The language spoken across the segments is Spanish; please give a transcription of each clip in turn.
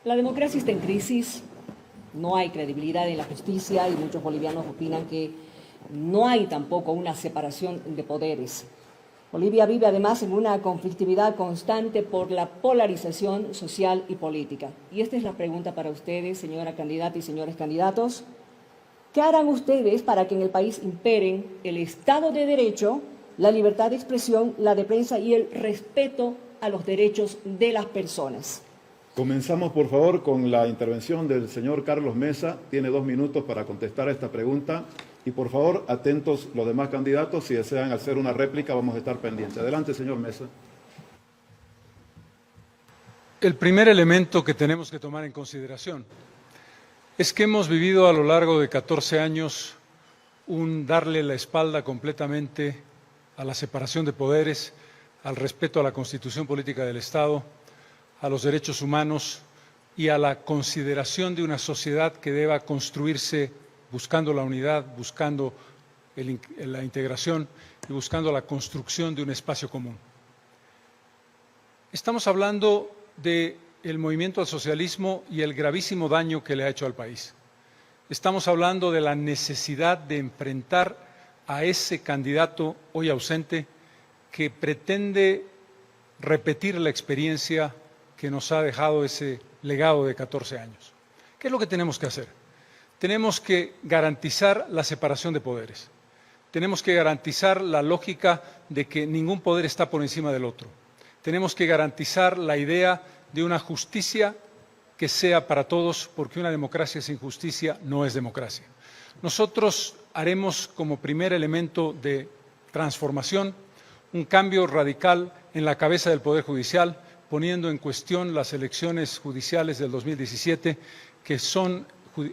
La democracia está en crisis, no hay credibilidad en la justicia y muchos bolivianos opinan que no hay tampoco una separación de poderes. Bolivia vive además en una conflictividad constante por la polarización social y política. Y esta es la pregunta para ustedes, señora candidata y señores candidatos. ¿Qué harán ustedes para que en el país imperen el Estado de Derecho, la libertad de expresión, la de prensa y el respeto a los derechos de las personas? Comenzamos, por favor, con la intervención del señor Carlos Mesa. Tiene 2 minutos para contestar a esta pregunta. Y, por favor, atentos los demás candidatos. Si desean hacer una réplica, vamos a estar pendientes. Adelante, señor Mesa. El primer elemento que tenemos que tomar en consideración es que hemos vivido a lo largo de 14 años un darle la espalda completamente a la separación de poderes, al respeto a la Constitución Política del Estado, a los derechos humanos y a la consideración de una sociedad que deba construirse buscando la unidad, buscando la integración y buscando la construcción de un espacio común. Estamos hablando del movimiento al socialismo y el gravísimo daño que le ha hecho al país. Estamos hablando de la necesidad de enfrentar a ese candidato hoy ausente que pretende repetir la experiencia que nos ha dejado ese legado de 14 años. ¿Qué es lo que tenemos que hacer? Tenemos que garantizar la separación de poderes. Tenemos que garantizar la lógica de que ningún poder está por encima del otro. Tenemos que garantizar la idea de una justicia que sea para todos, porque una democracia sin justicia no es democracia. Nosotros haremos como primer elemento de transformación un cambio radical en la cabeza del Poder Judicial, poniendo en cuestión las elecciones judiciales del 2017, que son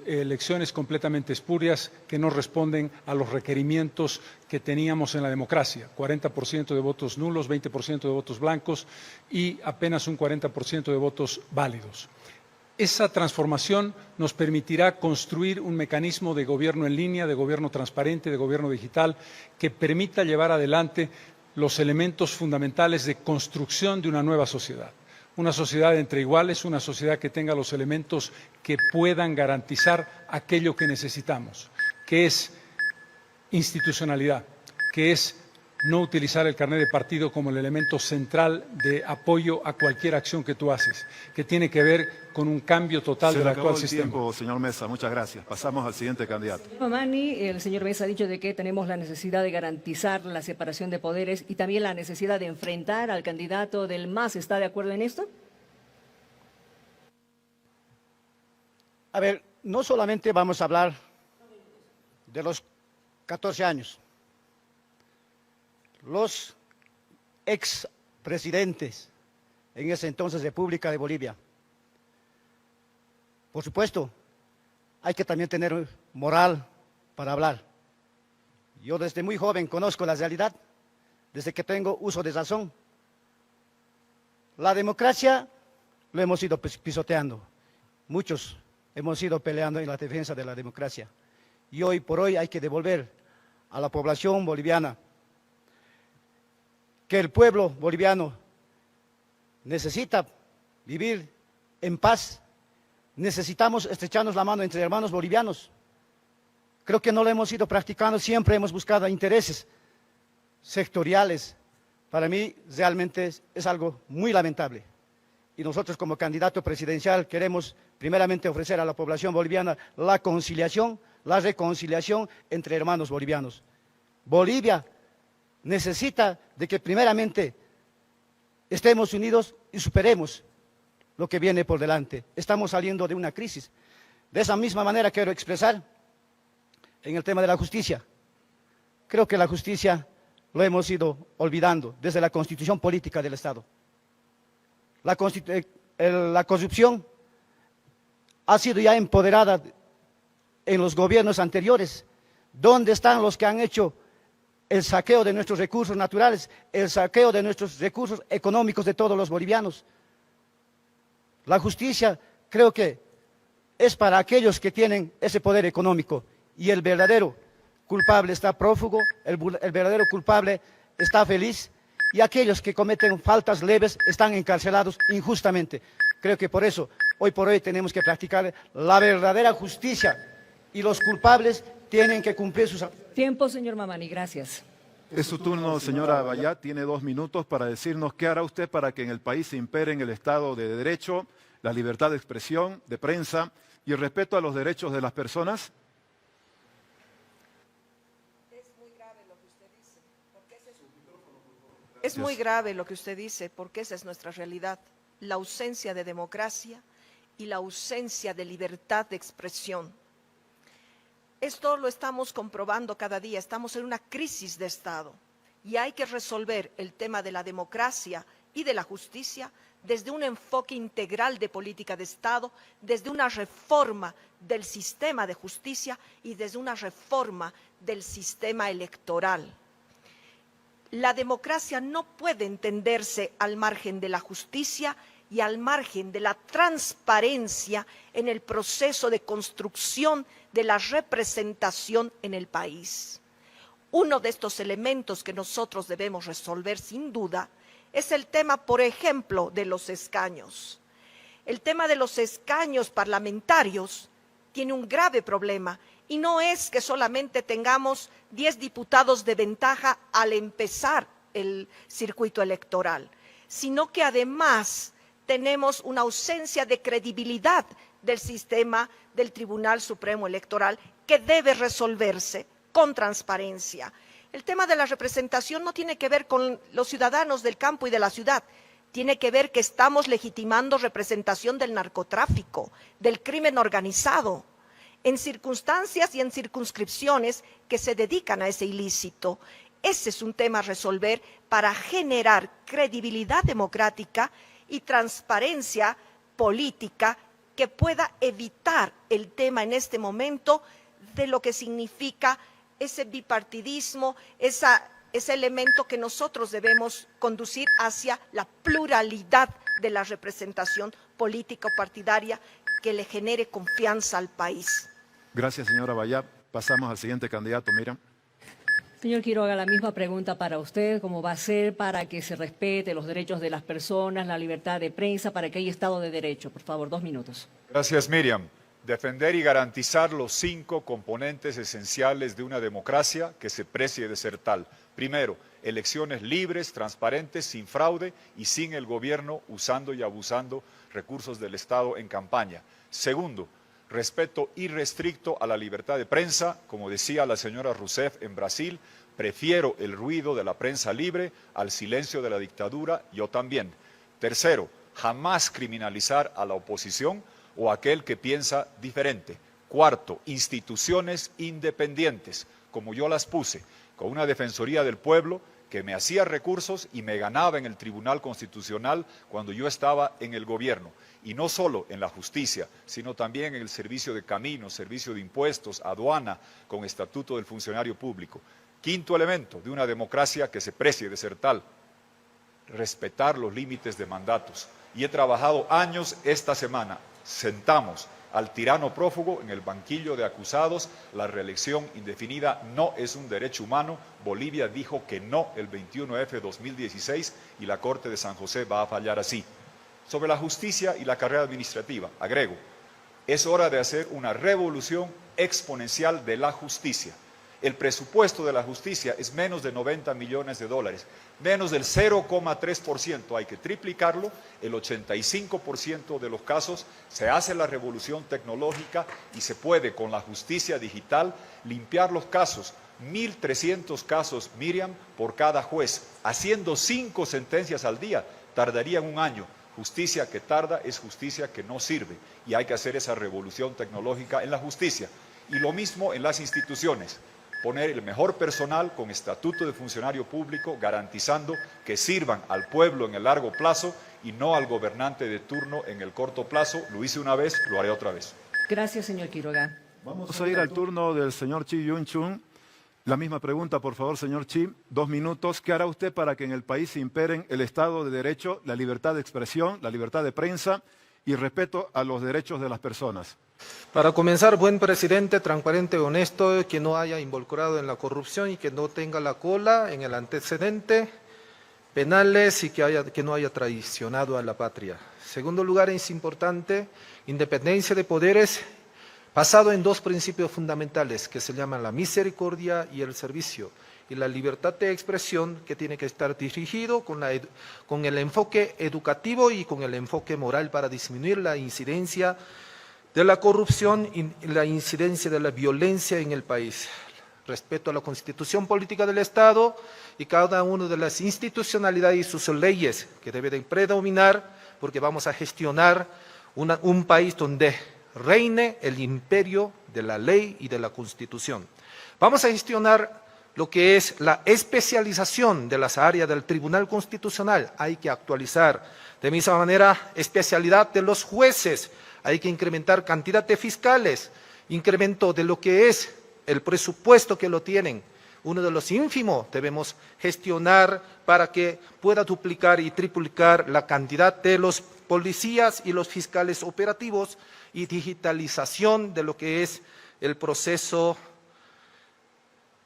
elecciones completamente espurias que no responden a los requerimientos que teníamos en la democracia. 40% de votos nulos, 20% de votos blancos y apenas un 40% de votos válidos. Esa transformación nos permitirá construir un mecanismo de gobierno en línea, de gobierno transparente, de gobierno digital, que permita llevar adelante los elementos fundamentales de construcción de una nueva sociedad. Una sociedad entre iguales, una sociedad que tenga los elementos que puedan garantizar aquello que necesitamos, que es institucionalidad, que es no utilizar el carnet de partido como el elemento central de apoyo a cualquier acción que tú haces, que tiene que ver con un cambio total del actual sistema. Se le acabó el tiempo, señor Mesa. Muchas gracias. Pasamos al siguiente candidato. Señor Mamani, el señor Mesa ha dicho de que tenemos la necesidad de garantizar la separación de poderes y también la necesidad de enfrentar al candidato del MAS. ¿Está de acuerdo en esto? A ver, no solamente vamos a hablar de los 14 años. Los expresidentes en ese entonces República de Bolivia. Por supuesto, hay que también tener moral para hablar. Yo desde muy joven conozco la realidad, desde que tengo uso de razón. La democracia lo hemos ido pisoteando. Muchos hemos ido peleando en la defensa de la democracia. Y hoy por hoy hay que devolver a la población boliviana que el pueblo boliviano necesita vivir en paz. Necesitamos estrecharnos la mano entre hermanos bolivianos. Creo que no lo hemos ido practicando, siempre hemos buscado intereses sectoriales. Para mí realmente es algo muy lamentable. Y nosotros como candidato presidencial queremos primeramente ofrecer a la población boliviana la conciliación, la reconciliación entre hermanos bolivianos. Bolivia necesita de que primeramente estemos unidos y superemos lo que viene por delante. Estamos saliendo de una crisis. De esa misma manera quiero expresar en el tema de la justicia. Creo que la justicia lo hemos ido olvidando desde la constitución política del Estado. La corrupción ha sido ya empoderada en los gobiernos anteriores. ¿Dónde están los que han hecho el saqueo de nuestros recursos naturales, el saqueo de nuestros recursos económicos de todos los bolivianos? La justicia creo que es para aquellos que tienen ese poder económico y el verdadero culpable está prófugo, el verdadero culpable está feliz y aquellos que cometen faltas leves están encarcelados injustamente. Creo que por eso Hoy por hoy tenemos que practicar la verdadera justicia y los culpables tienen que cumplir sus... Tiempo, señor Mamani, gracias. Es su turno, señora Bayat. Tiene 2 minutos para decirnos qué hará usted para que en el país se imperen el Estado de Derecho, la libertad de expresión, de prensa y el respeto a los derechos de las personas. Es muy grave lo que usted dice, porque esa es nuestra realidad, la ausencia de democracia y la ausencia de libertad de expresión. Esto lo estamos comprobando cada día, estamos en una crisis de Estado y hay que resolver el tema de la democracia y de la justicia desde un enfoque integral de política de Estado, desde una reforma del sistema de justicia y desde una reforma del sistema electoral. La democracia no puede entenderse al margen de la justicia y al margen de la transparencia en el proceso de construcción de la representación en el país. Uno de estos elementos que nosotros debemos resolver sin duda es el tema, por ejemplo, de los escaños. El tema de los escaños parlamentarios tiene un grave problema y no es que solamente tengamos 10 diputados de ventaja al empezar el circuito electoral, sino que además tenemos una ausencia de credibilidad del sistema del Tribunal Supremo Electoral que debe resolverse con transparencia. El tema de la representación no tiene que ver con los ciudadanos del campo y de la ciudad, tiene que ver que estamos legitimando representación del narcotráfico, del crimen organizado, en circunstancias y en circunscripciones que se dedican a ese ilícito. Ese es un tema a resolver para generar credibilidad democrática y transparencia política que pueda evitar el tema en este momento de lo que significa ese bipartidismo, ese elemento que nosotros debemos conducir hacia la pluralidad de la representación política o partidaria que le genere confianza al país. Gracias, señora Bayat. Pasamos al siguiente candidato, Miriam. Señor Quiroga, la misma pregunta para usted, ¿cómo va a ser para que se respete los derechos de las personas, la libertad de prensa, para que haya Estado de Derecho? Por favor, 2 minutos. Gracias, Miriam. Defender y garantizar los 5 componentes esenciales de una democracia que se precie de ser tal. Primero, elecciones libres, transparentes, sin fraude y sin el gobierno usando y abusando recursos del Estado en campaña. Segundo, respeto irrestricto a la libertad de prensa. Como decía la señora Rousseff en Brasil, prefiero el ruido de la prensa libre al silencio de la dictadura, yo también. Tercero, jamás criminalizar a la oposición o a aquel que piensa diferente. Cuarto, instituciones independientes, como yo las puse, con una Defensoría del Pueblo que me hacía recursos y me ganaba en el Tribunal Constitucional cuando yo estaba en el gobierno. Y no solo en la justicia, sino también en el servicio de caminos, servicio de impuestos, aduana, con estatuto del funcionario público. Quinto elemento de una democracia que se precie de ser tal, respetar los límites de mandatos. Y he trabajado años esta semana. Sentamos al tirano prófugo en el banquillo de acusados. La reelección indefinida no es un derecho humano. Bolivia dijo que no el 21F 2016 y la Corte de San José va a fallar así. Sobre la justicia y la carrera administrativa, agrego, es hora de hacer una revolución exponencial de la justicia. El presupuesto de la justicia es menos de 90 millones de dólares, menos del 0,3%, hay que triplicarlo. El 85% de los casos se hace la revolución tecnológica y se puede con la justicia digital limpiar los casos. 1.300 casos, Miriam, por cada juez, haciendo 5 sentencias al día, tardarían 1 año. Justicia que tarda es justicia que no sirve y hay que hacer esa revolución tecnológica en la justicia. Y lo mismo en las instituciones, poner el mejor personal con estatuto de funcionario público, garantizando que sirvan al pueblo en el largo plazo y no al gobernante de turno en el corto plazo. Lo hice una vez, lo haré otra vez. Gracias, señor Quiroga. Vamos a ir al turno del señor Chi Yun-Chun. La misma pregunta, por favor, señor Chi. 2 minutos. ¿Qué hará usted para que en el país se imperen el Estado de Derecho, la libertad de expresión, la libertad de prensa y respeto a los derechos de las personas? Para comenzar, buen presidente, transparente, honesto, que no haya involucrado en la corrupción y que no tenga la cola en el antecedente. penales y que no haya traicionado a la patria. Segundo lugar, es importante, independencia de poderes basado en dos principios fundamentales que se llaman la misericordia y el servicio, y la libertad de expresión, que tiene que estar dirigido con el enfoque educativo y con el enfoque moral para disminuir la incidencia de la corrupción y la incidencia de la violencia en el país. Respeto a la Constitución Política del Estado y cada una de las institucionalidades y sus leyes que deben predominar, porque vamos a gestionar un país donde reine el imperio de la ley y de la Constitución. Vamos a gestionar lo que es la especialización de las áreas del Tribunal Constitucional. Hay que actualizar. De misma manera, especialidad de los jueces. Hay que incrementar cantidad de fiscales, incremento de lo que es el presupuesto que lo tienen. Uno de los ínfimos debemos gestionar para que pueda duplicar y triplicar la cantidad de los policías y los fiscales operativos, y digitalización de lo que es el proceso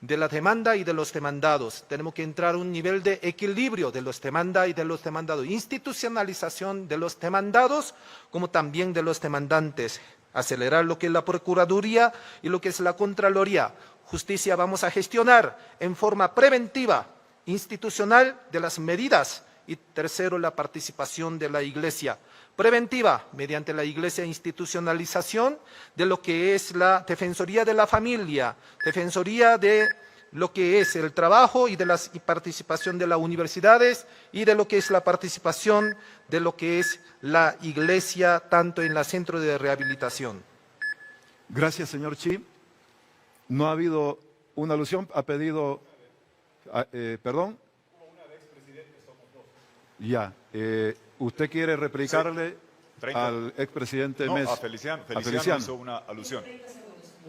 de la demanda y de los demandados. Tenemos que entrar a un nivel de equilibrio de los demandas y de los demandados, institucionalización de los demandados como también de los demandantes, acelerar lo que es la Procuraduría y lo que es la Contraloría. Justicia vamos a gestionar en forma preventiva, institucional de las medidas, y tercero, la participación de la Iglesia. Preventiva, mediante la Iglesia, institucionalización de lo que es la Defensoría de la Familia, Defensoría de lo que es el trabajo y de la participación de las universidades y de lo que es la participación de lo que es la Iglesia, tanto en el centro de rehabilitación. Gracias, señor Chi. No ha habido una alusión, ha pedido, perdón. Ya, ¿usted quiere replicarle al expresidente No, Mesa? a Feliciano hizo una alusión.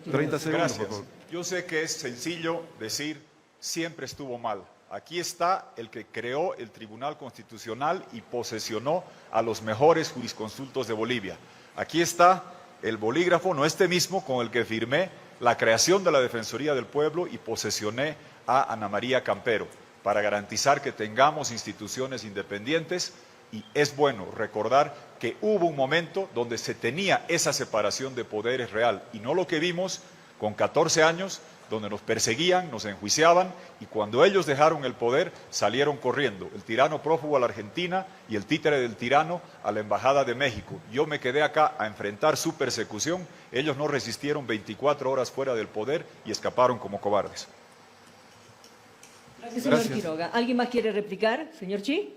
30 segundos, Gracias. por favor. Yo sé que es sencillo decir siempre estuvo mal. Aquí está el que creó el Tribunal Constitucional y posesionó a los mejores jurisconsultos de Bolivia. Aquí está el bolígrafo, no este mismo, con el que firmé la creación de la Defensoría del Pueblo y posesioné a Ana María Campero, para garantizar que tengamos instituciones independientes. Y es bueno recordar que hubo un momento donde se tenía esa separación de poderes real, y no lo que vimos con 14 años, donde nos perseguían, nos enjuiciaban, y cuando ellos dejaron el poder salieron corriendo, el tirano prófugo a la Argentina y el títere del tirano a la Embajada de México. Yo me quedé acá a enfrentar su persecución, ellos no resistieron 24 horas fuera del poder y escaparon como cobardes. Gracias, señor Quiroga. ¿Alguien más quiere replicar, señor Chi?